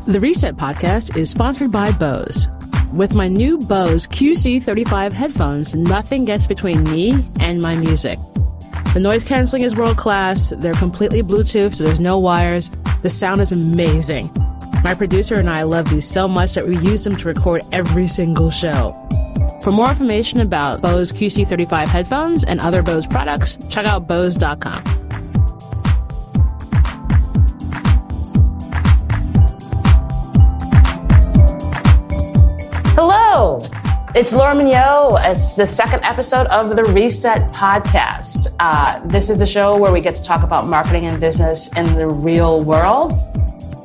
The Reset podcast is sponsored by Bose. With my new Bose QC35 headphones, nothing gets between me and my music. The noise canceling is world class. They're completely Bluetooth, so there's no wires. The sound is amazing. My producer and I love these so much that we use them to record every single show. For more information about Bose QC35 headphones and other Bose products, check out Bose.com. Hello, it's Laura Mignott. It's the second episode of the Reset podcast. This is a show where we get to talk about marketing and business in the real world.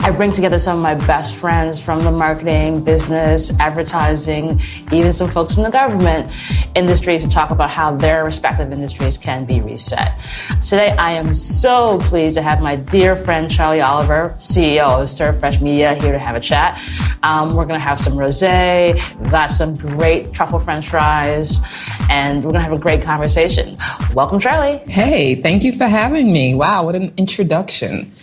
I bring together some of my best friends from the marketing, business, advertising, even some folks in the government industry to talk about how their respective industries can be reset. Today, I am so pleased to have my dear friend Charlie Oliver, CEO of Serve Fresh Media, here to have a chat. We're going to have some rosé, we've got some great truffle French fries, and we're going to have a great conversation. Welcome, Charlie. Hey, thank you for having me. Wow, what an introduction.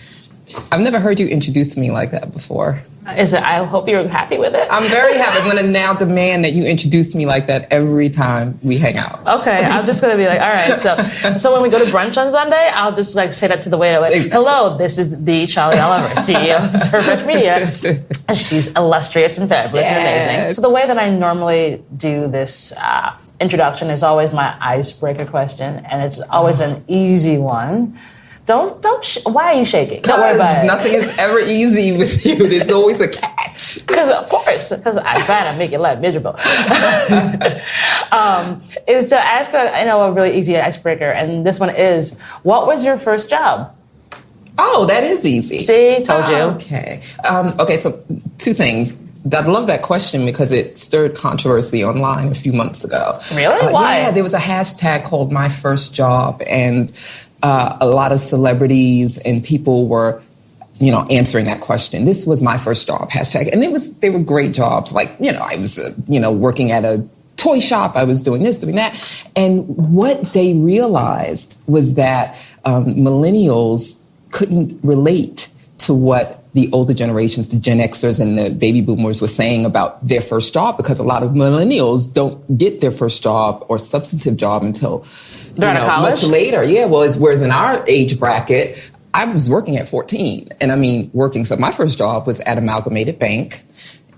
I've never heard you introduce me like that before. I hope you're happy with it. I'm very happy. I'm going to now demand that you introduce me like that every time we hang out. Okay, I'm just going to be like, all right. So when we go to brunch on Sunday, I'll just like say that to the waiter. Like, exactly. Hello, this is the Charlie Oliver, CEO of Serve Fresh Media. She's illustrious and fabulous and amazing. So the way that I normally do this introduction is always my icebreaker question, and it's always an easy one. Why are you shaking? Don't worry about it. Nothing is ever easy with you. There's always a catch. Because I try to make your life miserable. Is to ask a really easy icebreaker, and this one is, what was your first job? Oh, that is easy. See, told you. Okay. So two things. I love that question because it stirred controversy online a few months ago. Really? Why? Yeah, there was a hashtag called My First Job, and a lot of celebrities and people were, answering that question. This was my first job, hashtag. And they were great jobs. Like, I was, working at a toy shop. I was doing this, doing that. And what they realized was that millennials couldn't relate to what the older generations, the Gen Xers and the baby boomers were saying about their first job, because a lot of millennials don't get their first job or substantive job until much later. Yeah, well, whereas in our age bracket, I was working at 14. And so my first job was at Amalgamated Bank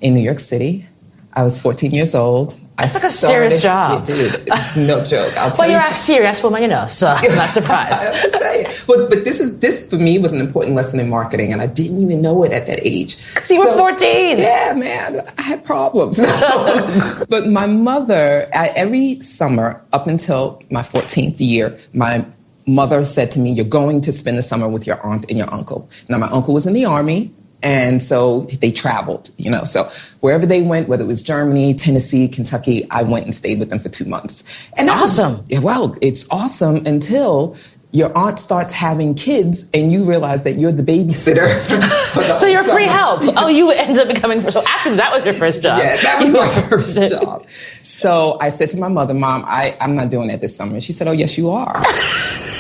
in New York City. I was 14 years old. That's like a serious job. Yeah, dude, it's no joke. Well, you're a serious woman, so I'm not surprised. I'm saying. But this for me was an important lesson in marketing, and I didn't even know it at that age. So you were 14. Yeah, man, I had problems. But my mother, every summer up until my 14th year, my mother said to me, "You're going to spend the summer with your aunt and your uncle." Now, my uncle was in the Army. And so they traveled, so wherever they went, whether it was Germany, Tennessee, Kentucky, I went and stayed with them for 2 months. And awesome. It's awesome until your aunt starts having kids and you realize that you're the babysitter. So you're free help. Oh, you ended up becoming, so actually that was your first job. Yeah, that was my first job. So I said to my mother, "Mom, I'm not doing that this summer." And she said, "Oh, yes, you are."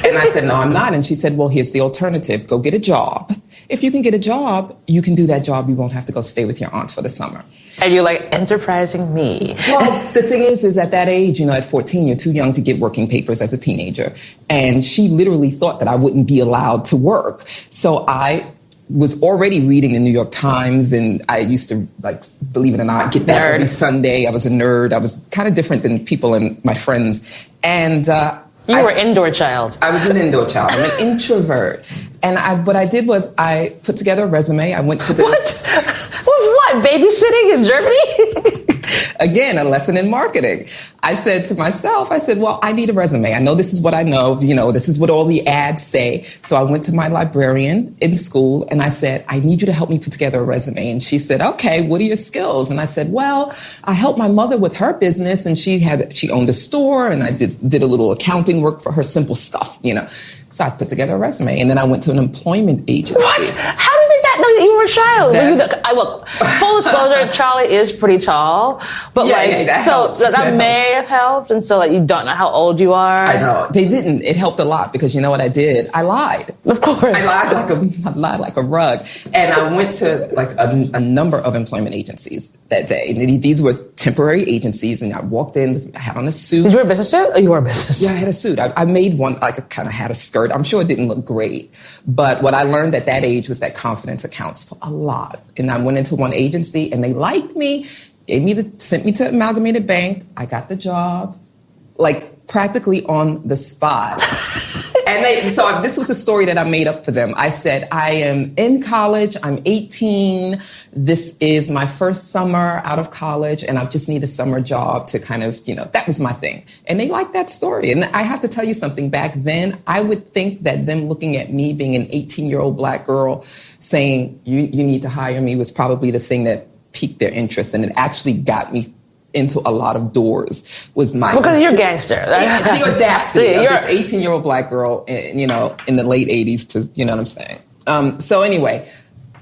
And I said, "No, I'm not." And she said, "Well, here's the alternative. Go get a job. If you can get a job, you can do that job. You won't have to go stay with your aunt for the summer." And you're like, enterprising me. Well, the thing is at that age, at 14, you're too young to get working papers as a teenager. And she literally thought that I wouldn't be allowed to work. So I was already reading the New York Times, and I used to, believe it or not, get that every Sunday. I was a nerd. I was kind of different than people and my friends. And you were an indoor child. I was an indoor child. I'm an introvert. And what I did was I put together a resume. I went to this. What? Babysitting in Germany? Again, a lesson in marketing. I said to myself, well, I need a resume. I know this is what I know. This is what all the ads say. So I went to my librarian in school and I said, "I need you to help me put together a resume." And she said, "Okay, what are your skills?" And I said, "Well, I helped my mother with her business, and she owned a store, and I did a little accounting work for her, simple stuff, So I put together a resume, and then I went to an employment agency. What? How did that What? No, you were a child. Full disclosure, Charlie is pretty tall, but that may have helped. And so, like, you don't know how old you are. I know they didn't. It helped a lot because you know what I did? I lied. Of course, I lied like a rug, and I went to like a number of employment agencies that day. And these were temporary agencies, and I walked in with I had on a suit. Did you wear a business suit? Oh, you wore a business suit. Yeah, I had a suit. I made one. Like, I kind of had a skirt. I'm sure it didn't look great, but what I learned at that age was that confidence accounts for a lot. And I went into one agency, and they liked me. Sent me to Amalgamated Bank. I got the job, like practically on the spot. And so this was a story that I made up for them. I said, I am in college. I'm 18. This is my first summer out of college, and I just need a summer job to kind of, that was my thing. And they liked that story. And I have to tell you something. Back then, I would think that them looking at me being an 18-year-old Black girl saying, you need to hire me was probably the thing that piqued their interest. And it actually got me into a lot of doors because you're a gangster. The audacity of this 18-year-old Black girl, in the late 80s to, you know what I'm saying? So anyway,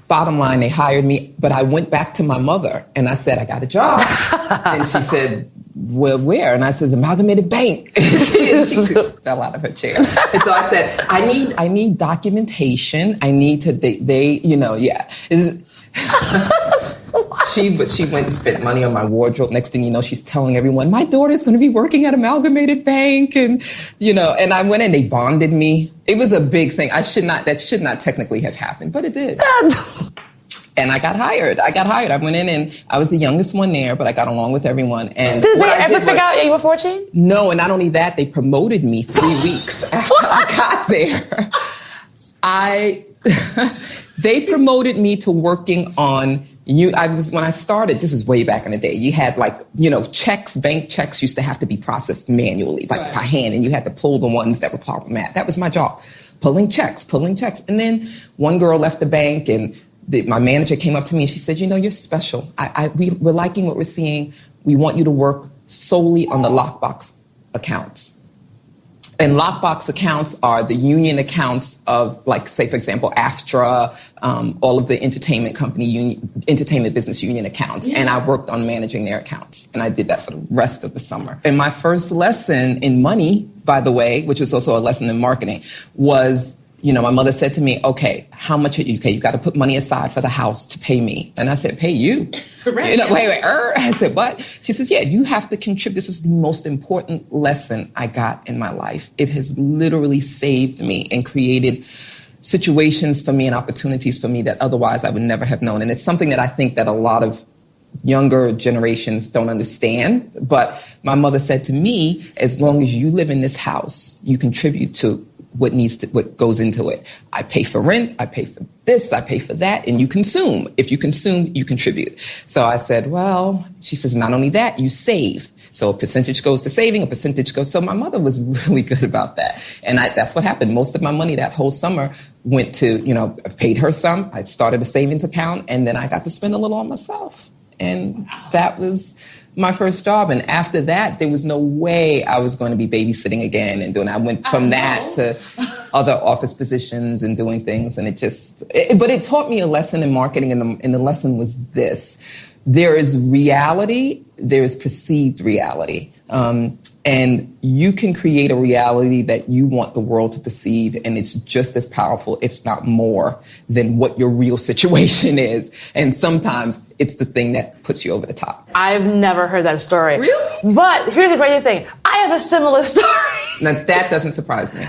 bottom line, they hired me, but I went back to my mother and I said, I got a job. And she said, well, where? And I said, Amalgamated Bank. she fell out of her chair. And so I said, I need documentation. I need to, She went and spent money on my wardrobe. Next thing you know, she's telling everyone, my daughter's going to be working at Amalgamated Bank. And, and I went and they bonded me. It was a big thing. That should not technically have happened, but it did. And I got hired. I went in and I was the youngest one there, but I got along with everyone. And did they ever figure out you were 14? No, and not only that, they promoted me 3 weeks after I got there. They promoted me to working on when I started, this was way back in the day, you had bank checks used to have to be processed manually, by hand, and you had to pull the ones that were problematic. That was my job, pulling checks. And then one girl left the bank and my manager came up to me and she said, you're special. We're liking what we're seeing. We want you to work solely on the lockbox accounts. And lockbox accounts are the union accounts of, like, say, for example, AFTRA, all of the entertainment business union accounts. Yeah. And I worked on managing their accounts. And I did that for the rest of the summer. And my first lesson in money, by the way, which was also a lesson in marketing, was, my mother said to me, okay, how much are you? Okay, you got to put money aside for the house to pay me. And I said, pay you? Wait. I said, what? She says, yeah, you have to contribute. This was the most important lesson I got in my life. It has literally saved me and created situations for me and opportunities for me that otherwise I would never have known. And it's something that I think that a lot of younger generations don't understand. But my mother said to me, as long as you live in this house, you contribute to what goes into it. I pay for rent, I pay for this, I pay for that, and you consume. If you consume, you contribute. So I said, she says, not only that, you save. So a percentage goes to saving, a percentage goes. So my mother was really good about that. And that's what happened. Most of my money that whole summer went to, I paid her some. I started a savings account, and then I got to spend a little on myself. And that was my first job. And after that, there was no way I was going to be babysitting again and doing. I went from that to other office positions and doing things. And but it taught me a lesson in marketing. And the lesson was this: there is reality, there is perceived reality. And you can create a reality that you want the world to perceive, and it's just as powerful, if not more, than what your real situation is. And sometimes it's the thing that puts you over the top. I've never heard that story. Really? But here's the crazy thing. I have a similar story. Now, that doesn't surprise me.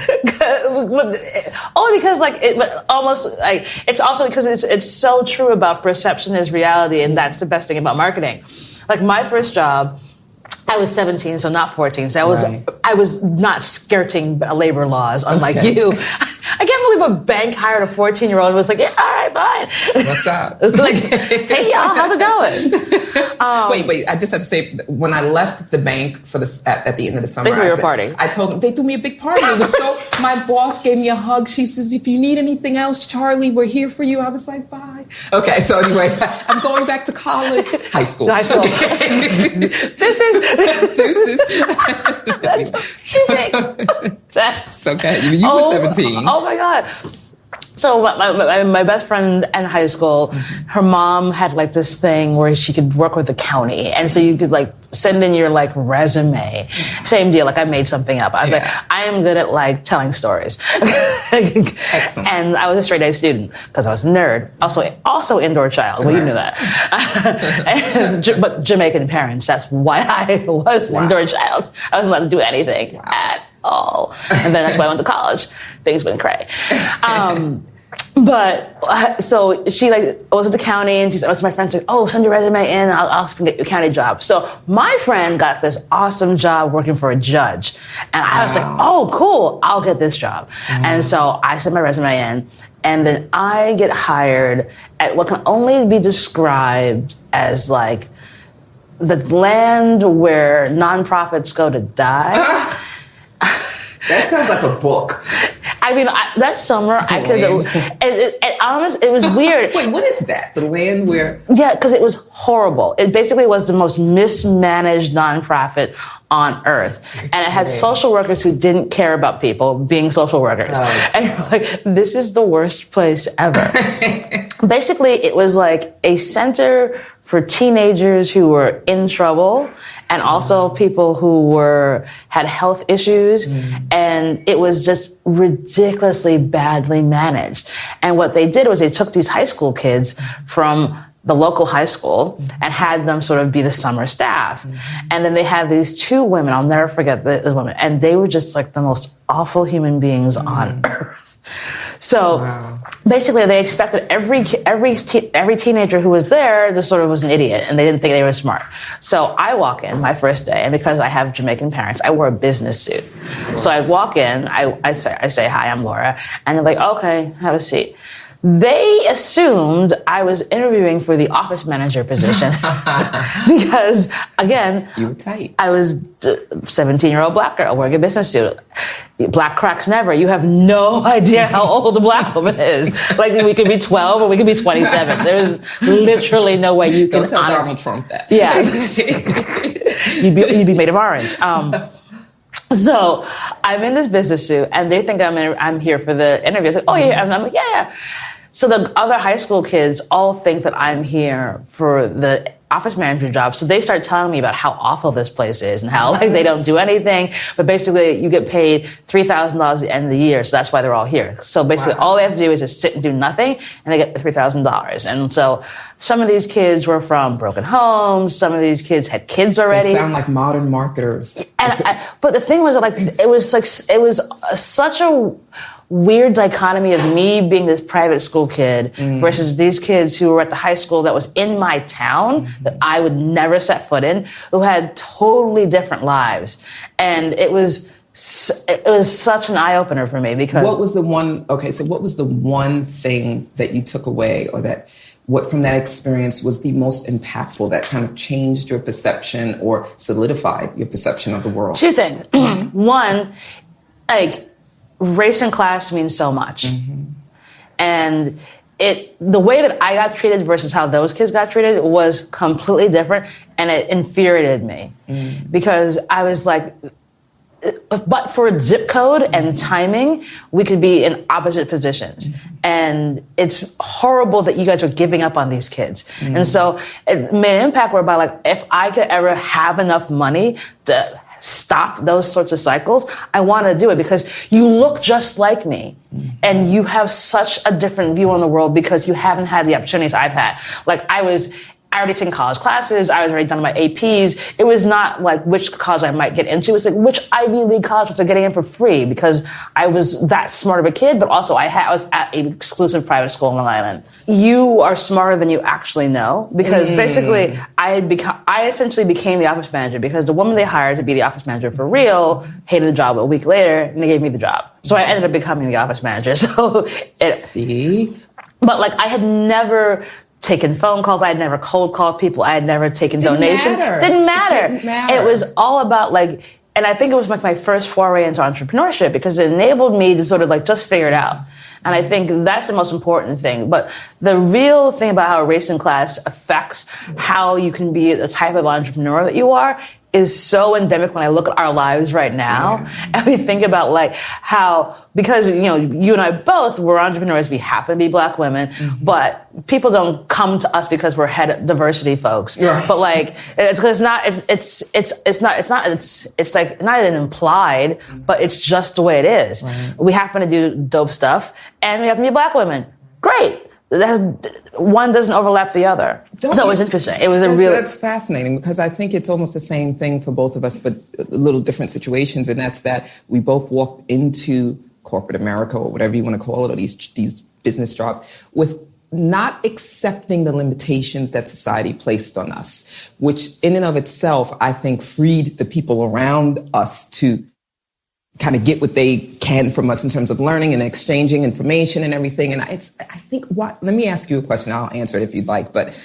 Only because, it's also because it's so true about perception is reality, and that's the best thing about marketing. Like, my first job, I was 17, so not 14. So I was not skirting labor laws, unlike you. I can't believe a bank hired a 14-year-old and was like, yeah, all right, fine. What's up? Like, hey, y'all, how's it going? Wait, I just have to say, when I left the bank at the end of the summer, they threw you a party. I told them, they threw me a big party. It was so, my boss gave me a hug. She says, if you need anything else, Charlie, we're here for you. I was like, bye. Okay, so anyway, I'm going back to college. High school. Okay. This is... That's cheesy. That's okay. You were 17. Oh my God. So my best friend in high school, her mom had like this thing where she could work with the county. And so you could like send in your like resume. Same deal. Like I made something up. I was like, I am good at like telling stories. Excellent. And I was a straight A student because I was a nerd. Also indoor child. Well, you knew that. But Jamaican parents. That's why I was an indoor child. I wasn't allowed to do anything at all. And then that's why I went to college. Things went cray. But so she like was at the county, and she said, my friend said, "Oh, send your resume in. I'll get you a county job." So my friend got this awesome job working for a judge, and I was like, "Oh, cool! I'll get this job." And so I sent my resume in, and then I get hired at what can only be described as like the land where nonprofits go to die. That sounds like a book. I mean, that summer, I could. It was weird. Wait, what is that? The land where? Yeah, because it was horrible. It basically was the most mismanaged nonprofit on earth, and it had social workers who didn't care about people being social workers. And you're like, this is the worst place ever. Basically, it was like a center for teenagers who were in trouble and also people who had health issues. And it was just ridiculously badly managed. And what they did was they took these high school kids from the local high school and had them sort of be the summer staff. And then they had these two women, I'll never forget the women, and they were just like the most awful human beings on earth. So basically they expected every teenager who was there just sort of was an idiot, and they didn't think they were smart. So I walk in my first day, and because I have Jamaican parents, I wore a business suit. So I walk in, I say, "Hi, I'm Laura." And they're like, "Okay, have a seat." They assumed I was interviewing for the office manager position because, again, you were tight. I was a 17-year-old black girl wearing a business suit. Black cracks never. You have no idea how old a black woman is. Like, we could be 12 or we could be 27. There's literally no way you can Don't tell Donald Trump that. Yeah. You'd be made of orange. So I'm in this business suit, and they think I'm here for the interview. It's like, "Oh, yeah," and I'm like, "Yeah." So the other high school kids all think that I'm here for the office manager job. So they start telling me about how awful this place is and how like they don't do anything. But basically, you get paid $3,000 at the end of the year, so that's why they're all here. So basically, all they have to do is just sit and do nothing, and they get the $3,000. And so some of these kids were from broken homes. Some of these kids had kids already. They sound like modern marketers. But the thing was, like, it was such a weird dichotomy of me being this private school kid versus these kids who were at the high school that was in my town that I would never set foot in, who had totally different lives. And it was such an eye-opener for me because... What was the one thing that you took away, or that what from that experience was the most impactful that kind of changed your perception or solidified your perception of the world? Two things. One, like, race and class means so much. And the way that I got treated versus how those kids got treated was completely different, and it infuriated me because I was like, but for zip code and timing, we could be in opposite positions. And it's horrible that you guys are giving up on these kids. And so it made an impact whereby, like, if I could ever have enough money to stop those sorts of cycles, I want to do it because you look just like me and you have such a different view on the world because you haven't had the opportunities I've had. Like, I already taken college classes. I was already done my APs. It was not like which college I might get into. It was like which Ivy League college was I getting in for free because I was that smart of a kid, but also I was at an exclusive private school in Long Island. You are smarter than you actually know because basically I essentially became the office manager because the woman they hired to be the office manager for real hated the job a week later and they gave me the job. So I ended up becoming the office manager. But like I had never taken phone calls. I had never cold called people. I had never taken donations. Didn't matter. It was all about like, and I think it was like my first foray into entrepreneurship because it enabled me to sort of like just figure it out. And I think that's the most important thing. But the real thing about how race and class affects how you can be the type of entrepreneur that you are is so endemic when I look at our lives right now. And we think about like how, because, you and I both, we're entrepreneurs, we happen to be Black women, but people don't come to us because we're head diversity folks. But like, it's like not even implied, but it's just the way it is. We happen to do dope stuff and we happen to be Black women. Great. One doesn't overlap the other. So it was interesting. It was that's fascinating, because I think it's almost the same thing for both of us, but little different situations. And that's that we both walked into corporate America, or whatever you want to call it, or these business jobs, with not accepting the limitations that society placed on us, which in and of itself, I think, freed the people around us to kind of get what they can from us in terms of learning and exchanging information and everything. And I think let me ask you a question. I'll answer it if you'd like. But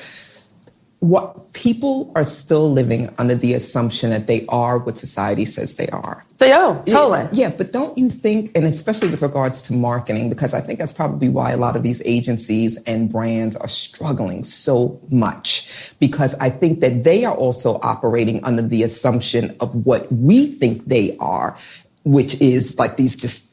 what people are still living under the assumption that they are what society says they are. They are, totally. Yeah, but don't you think, and especially with regards to marketing, because I think that's probably why a lot of these agencies and brands are struggling so much, because I think that they are also operating under the assumption of what we think they are, which is like these just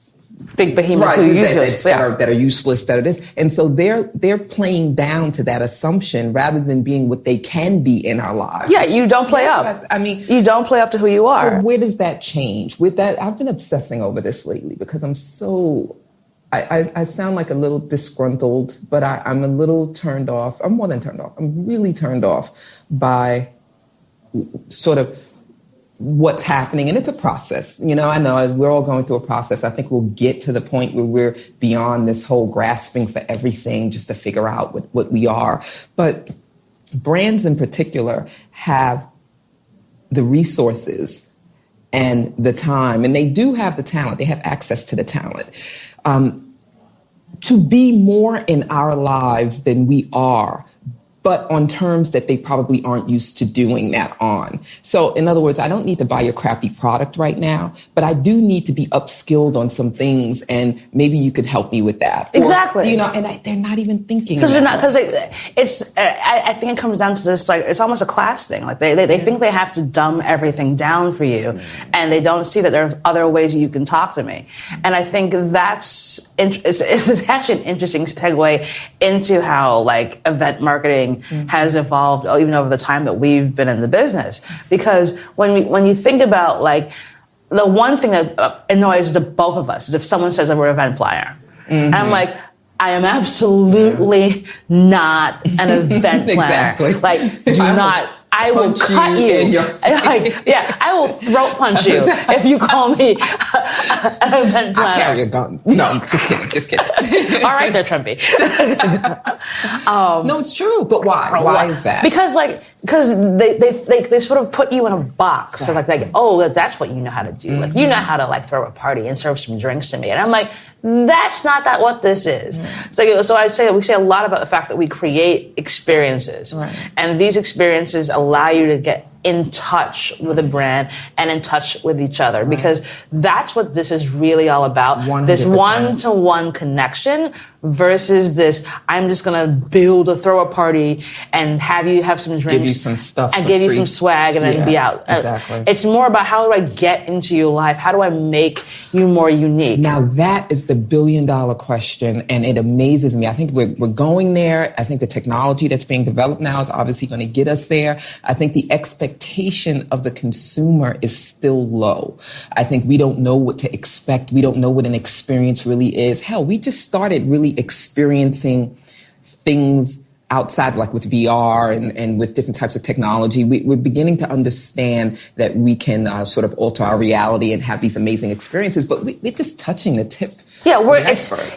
big behemoths who are useless, that are useless, that it is. And so they're playing down to that assumption rather than being what they can be in our lives. Yeah, you don't play up. I mean, you don't play up to who you are. But where does that change? With that, I've been obsessing over this lately because I'm so, I sound like a little disgruntled, but I'm a little turned off. I'm more than turned off. I'm really turned off by sort of what's happening. And it's a process. I know we're all going through a process. I think we'll get to the point where we're beyond this whole grasping for everything just to figure out what we are. But brands in particular have the resources and the time, and they do have the talent. They have access to the talent to be more in our lives than we are, but on terms that they probably aren't used to doing that on. So in other words, I don't need to buy your crappy product right now, but I do need to be upskilled on some things, and maybe you could help me with that. Exactly. Or, they're not even thinking. Because I think it comes down to this, like, it's almost a class thing. Like they think they have to dumb everything down for you, and they don't see that there are other ways you can talk to me. And I think it's actually an interesting segue into how, like, event marketing has evolved even over the time that we've been in the business. Because when you think about, like, the one thing that annoys the both of us is if someone says that we're an event planner. And I'm like, I am absolutely not an event planner. Exactly. Like, do not. I will cut you. I will throat punch you if you call me an event planner. I carry a gun. No, I'm just kidding. All right there, Trumpy. No, it's true. But why? Why is that? Because they sort of put you in a box. Exactly. So like, that's what you know how to do. Like, you know how to, like, throw a party and serve some drinks to me. And I'm like, that's not what this is. So I say we say a lot about the fact that we create experiences, and these experiences allow you to get in touch with a brand and in touch with each other, because that's what this is really all about. 100%. This one-to-one connection versus this, I'm just going to throw a party and have you have some drinks. Give you some stuff. And give you some swag and then be out. Exactly. It's more about, how do I get into your life? How do I make you more unique? Now that is the billion-dollar question, and it amazes me. I think we're going there. I think the technology that's being developed now is obviously going to get us there. I think the expectation of the consumer is still low. I think we don't know what to expect. We don't know what an experience really is. Hell, we just started really experiencing things outside, like with VR and with different types of technology. We're beginning to understand that we can sort of alter our reality and have these amazing experiences, but we're just touching the tip. Yeah,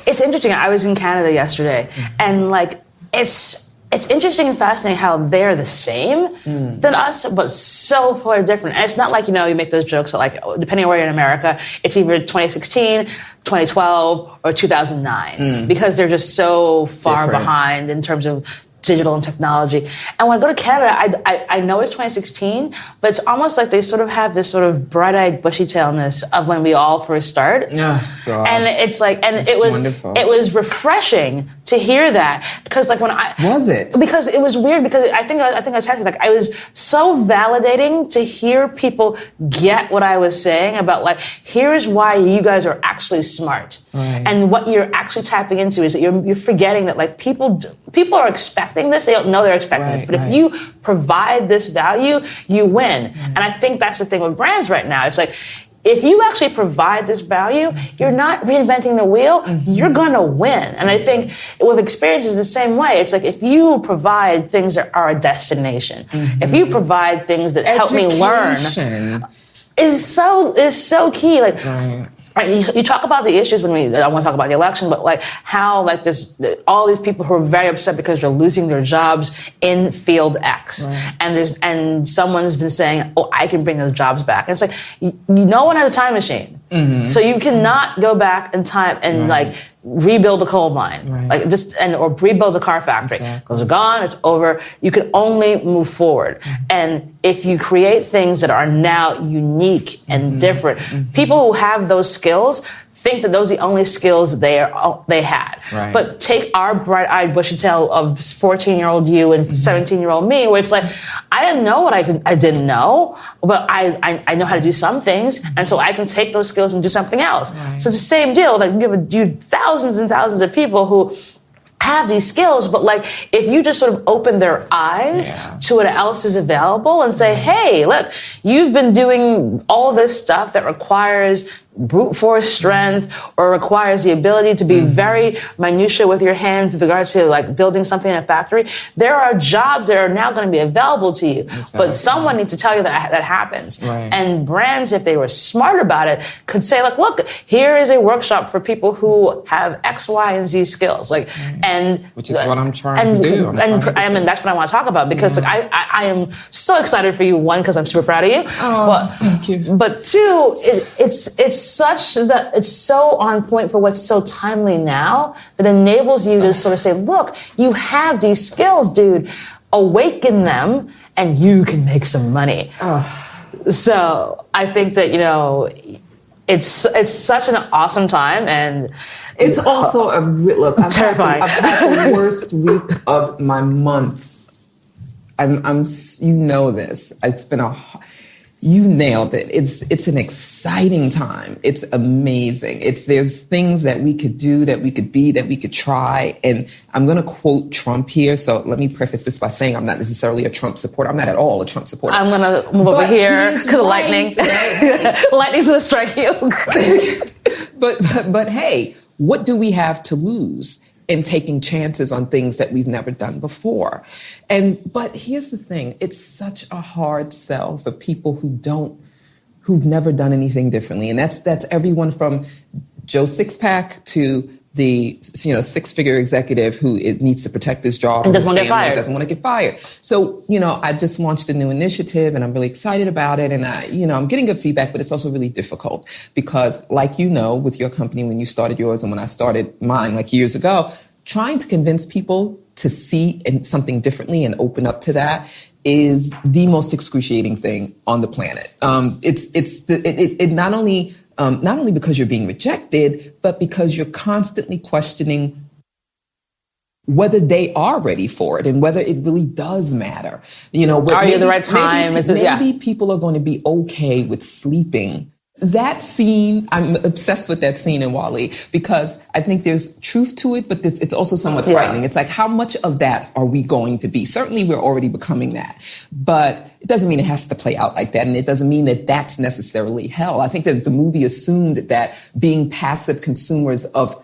it's interesting. I was in Canada yesterday, and like, it's interesting and fascinating how they're the same than us, but so far different. And it's not like, you make those jokes that, like, depending on where you're in America, it's either 2016, 2012, or 2009, because they're just so far behind in terms of digital and technology. And when I go to Canada, I know it's 2016, but it's almost like they sort of have this sort of bright-eyed bushy-tailness of when we all first start. Oh, God. And it's like, and That's it was wonderful. It was refreshing to hear that, because like when was it? Because it was weird, because I think I texted, like, I was so validating to hear people get what I was saying about, like, here's why you guys are actually smart. Right. And what you're actually tapping into is that you're forgetting that, like, people are expecting this. They don't know they're expecting this. But if you provide this value, you win. And I think that's the thing with brands right now. It's like, if you actually provide this value, you're not reinventing the wheel, you're going to win. And I think with experience is the same way. It's like, if you provide things that are a destination, if you provide things that help me learn, is so key. Like, you talk about the issues I want to talk about the election, but like how like all these people who are very upset because they're losing their jobs in field X, and someone's been saying, "Oh, I can bring those jobs back." And it's like, no one has a time machine, so you cannot go back in time and like rebuild a coal mine, like or rebuild a car factory. Those are gone. It's over. You can only move forward. And if you create things that are now unique and different, people who have those skills think that those are the only skills they had. But take our bright-eyed, bushy-tailed of 14-year-old you and 17-year-old me, where it's like, I didn't know what I didn't know, but I know how to do some things, and so I can take those skills and do something else. So it's the same deal. Like, you have thousands and thousands of people who have these skills, but like, if you just sort of open their eyes to what else is available and say, hey, look, you've been doing all this stuff that requires brute force strength or requires the ability to be very minutiae with your hands with regards to like building something in a factory. There are jobs that are now going to be available to you, but someone needs to tell you that happens. And brands, if they were smart about it, could say, like, look, here is a workshop for people who have X, Y, and Z skills. Like, and which is what I'm trying to do. And that's what I want to talk about, because like, I am so excited for you. One, because I'm super proud of you. Thank you. But two, it's such that it's so on point for what's so timely now that enables you to sort of say, look, you have these skills, dude. Awaken them, and you can make some money. So I think that, it's such an awesome time, and it's also a look. Terrifying. I've had the worst week of my month. I'm you know this. It's been you nailed it. It's an exciting time. It's amazing. There's things that we could do, that we could be, that we could try. And I'm going to quote Trump here. So let me preface this by saying I'm not necessarily a Trump supporter. I'm not at all a Trump supporter. I'm going to move over here because the lightning. Lightning's going to strike you. But hey, what do we have to lose in taking chances on things that we've never done before? But here's the thing, it's such a hard sell for people who've never done anything differently. And that's everyone from Joe Sixpack to the six-figure executive who needs to protect his job and doesn't want to get fired. So, I just launched a new initiative, and I'm really excited about it. And I'm getting good feedback, but it's also really difficult because, like, with your company, when you started yours and when I started mine, like years ago, trying to convince people to see something differently and open up to that is the most excruciating thing on the planet. It not only because you're being rejected, but because you're constantly questioning whether they are ready for it and whether it really does matter. Are you at the right time? Maybe people are going to be okay with sleeping. That scene, I'm obsessed with that scene in Wall-E because I think there's truth to it, but it's also somewhat frightening. It's like, how much of that are we going to be? Certainly, we're already becoming that. But it doesn't mean it has to play out like that. And it doesn't mean that that's necessarily hell. I think that the movie assumed that being passive consumers of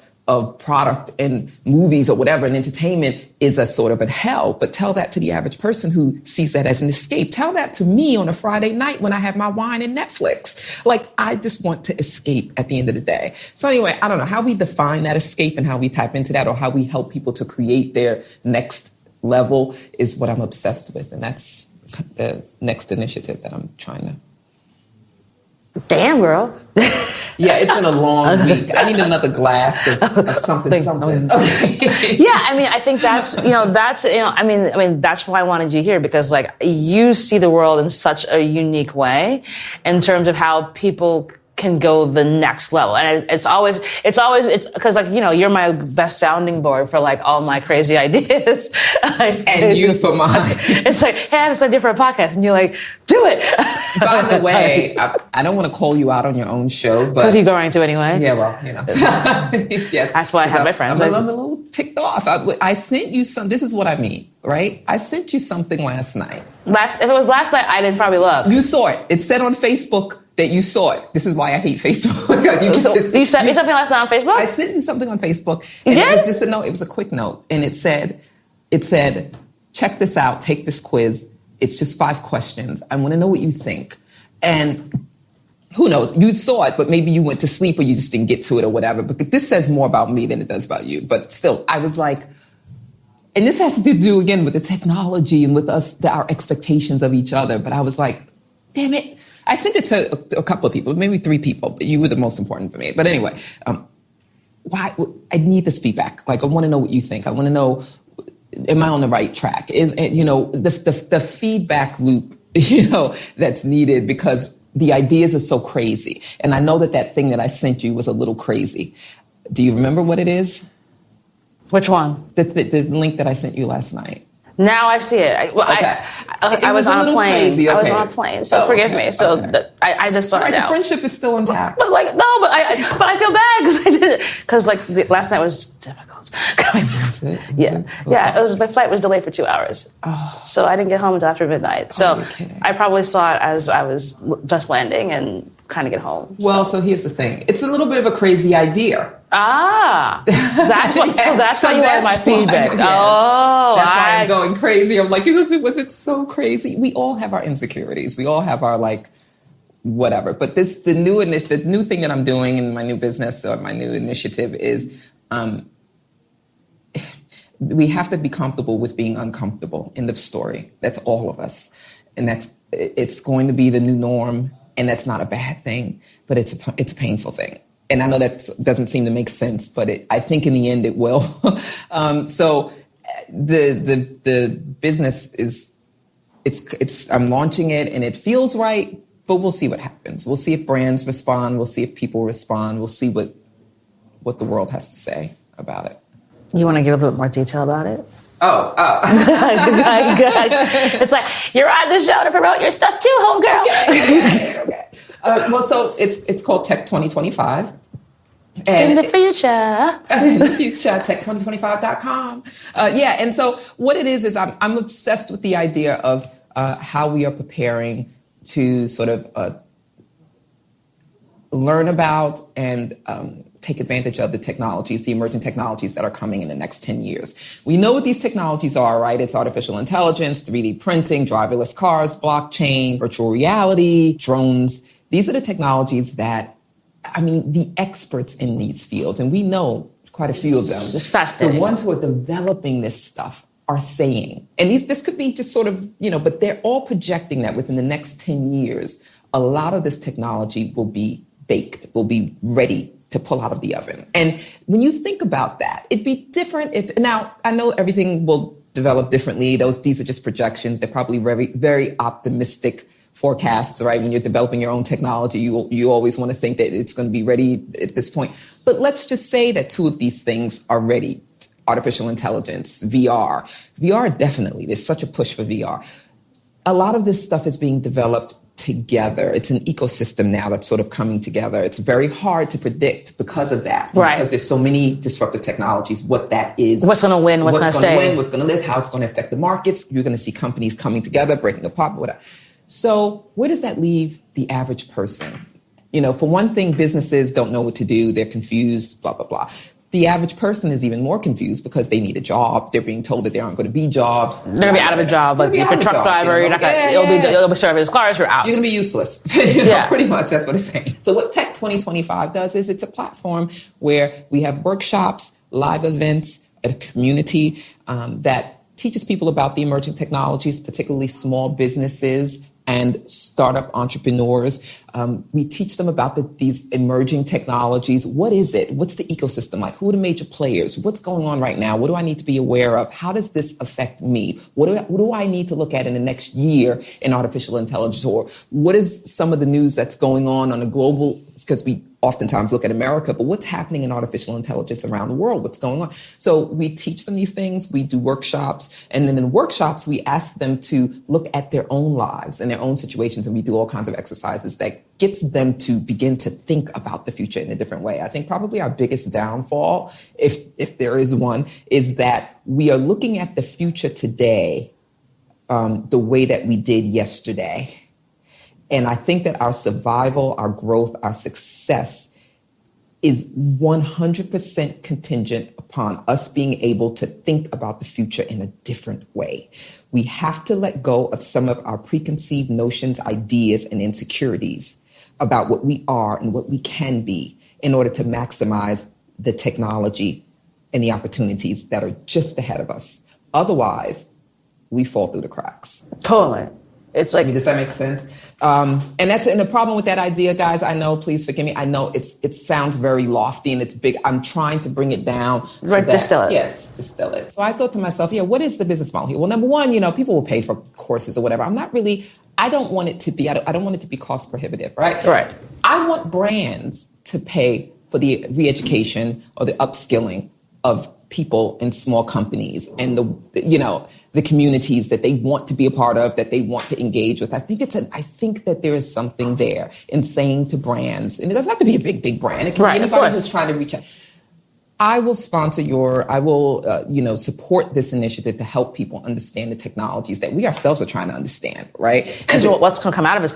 product and movies or whatever and entertainment is a sort of a hell. But tell that to the average person who sees that as an escape. Tell that to me on a Friday night when I have my wine and Netflix. Like, I just want to escape at the end of the day. So anyway, I don't know how we define that escape and how we tap into that, or how we help people to create their next level is what I'm obsessed with. And that's the next initiative that I'm trying to Damn, girl. Yeah, it's been a long week. I need another glass of something. Okay. Yeah, I mean, I think that's why I wanted you here, because like you see the world in such a unique way in terms of how people can go the next level. And it's always because like, you're my best sounding board for like all my crazy ideas. And you for mine. It's like, hey, I have this idea for a podcast. And you're like, do it. By the way, I don't want to call you out on your own show, but. Because you're going to anyway. Yeah, well, Yes. That's why I have my friends. I'm a little ticked off. I sent you this is what I mean, right? I sent you something last night. If it was last night, I didn't probably look. You saw it. It said on Facebook that you saw it. This is why I hate Facebook. You sent me something last night on Facebook? I sent you something on Facebook. And it was just a note. It was a quick note. And it said, check this out. Take this quiz. It's just 5 questions. I want to know what you think. And who knows? You saw it, but maybe you went to sleep or you just didn't get to it or whatever. But this says more about me than it does about you. But still, I was like, and this has to do, again, with the technology and with us, our expectations of each other. But I was like, damn it. I sent it to a couple of people, maybe 3 people, but you were the most important for me. But anyway, why? I need this feedback. Like, I want to know what you think. I want to know, am I on the right track? The feedback loop, that's needed, because the ideas are so crazy. And I know that thing that I sent you was a little crazy. Do you remember what it is? Which one? The link that I sent you last night. Now I see it. I was on a plane. Crazy. Okay. I was on a plane, so forgive me. So I just saw it now. The friendship is still intact. But I feel bad because I did it. Because last night was difficult. My flight was delayed for 2 hours. Oh. So I didn't get home until after midnight. So I probably saw it as I was just landing and kind of get home. Well, so here's the thing. It's a little bit of a crazy idea. That's what. So that's why you wanted my feedback. Yes. Oh, that's why I'm going crazy. I'm like, was it so crazy? We all have our insecurities. We all have our whatever. But the new thing that I'm doing in my new business or my new initiative is, we have to be comfortable with being uncomfortable. End of story. That's all of us, and it's going to be the new norm. And that's not a bad thing, but it's a painful thing. And I know that doesn't seem to make sense, but I think in the end it will. So the business is, I'm launching it and it feels right, but we'll see what happens. We'll see if brands respond. We'll see if people respond. We'll see what the world has to say about it. You want to give a little more detail about it? Oh. It's like, you're on the show to promote your stuff too, homegirl. Okay. Well, so it's called Tech2025. In the future. Tech2025.com. And so what it is I'm obsessed with the idea of how we are preparing to sort of learn about and take advantage of the emerging technologies that are coming in the next 10 years. We know what these technologies are, right? It's artificial intelligence, 3D printing, driverless cars, blockchain, virtual reality, drones. These are the technologies that, the experts in these fields, and we know quite a few of them. It's fascinating. The ones who are developing this stuff are saying, and this could be just sort of, but they're all projecting that within the next 10 years, a lot of this technology will be baked, will be ready to pull out of the oven. And when you think about that, it'd be different now I know everything will develop differently. These are just projections. They're probably very, very optimistic forecasts, right? When you're developing your own technology, you always want to think that it's going to be ready at this point. But let's just say that 2 of these things are ready. Artificial intelligence, VR. VR, definitely. There's such a push for VR. A lot of this stuff is being developed together. It's an ecosystem now that's sort of coming together. It's very hard to predict because of that. Right. Because there's so many disruptive technologies, what that is. What's going to win, what's going to stay. What's going to live, how it's going to affect the markets. You're going to see companies coming together, breaking apart, whatever. So where does that leave the average person? For one thing, businesses don't know what to do. They're confused, blah, blah, blah. The average person is even more confused because they need a job. They're being told that there aren't going to be jobs. They're going to be out of a job. Like if you're a truck driver, you're not going to, you'll be serving his cars, you're out. You're going to be useless. Pretty much that's what it's saying. So what Tech2025 does is it's a platform where we have workshops, live events, a community that teaches people about the emerging technologies, particularly small businesses and startup entrepreneurs. We teach them about these emerging technologies. What is it? What's the ecosystem like? Who are the major players? What's going on right now? What do I need to be aware of? How does this affect me? What do I need to look at in the next year in artificial intelligence? Or what is some of the news that's going on a global, because we oftentimes look at America, but what's happening in artificial intelligence around the world? What's going on? So we teach them these things. We do workshops. And then in workshops, we ask them to look at their own lives and their own situations. And we do all kinds of exercises that gets them to begin to think about the future in a different way. I think probably our biggest downfall, if there is one, is that we are looking at the future today the way that we did yesterday. And I think that our survival, our growth, our success is 100% contingent upon us being able to think about the future in a different way. We have to let go of some of our preconceived notions, ideas, and insecurities about what we are and what we can be in order to maximize the technology and the opportunities that are just ahead of us. Otherwise, we fall through the cracks. Totally. It's like, does that make sense? And the problem with that idea, guys, I know, please forgive me. I know it sounds very lofty and it's big. I'm trying to bring it down. Distill it. Yes, distill it. So I thought to myself, what is the business model here? Well, number one, people will pay for courses or whatever. I don't want it to be, I don't want it to be cost prohibitive, right? Right. I want brands to pay for the re-education or the upskilling of people in small companies and the communities that they want to be a part of, that they want to engage with. I think that there is something there in saying to brands, and it doesn't have to be a big brand. It can be anybody who's trying to reach out. I will support this initiative to help people understand the technologies that we ourselves are trying to understand, right? Because what's going to come out of it is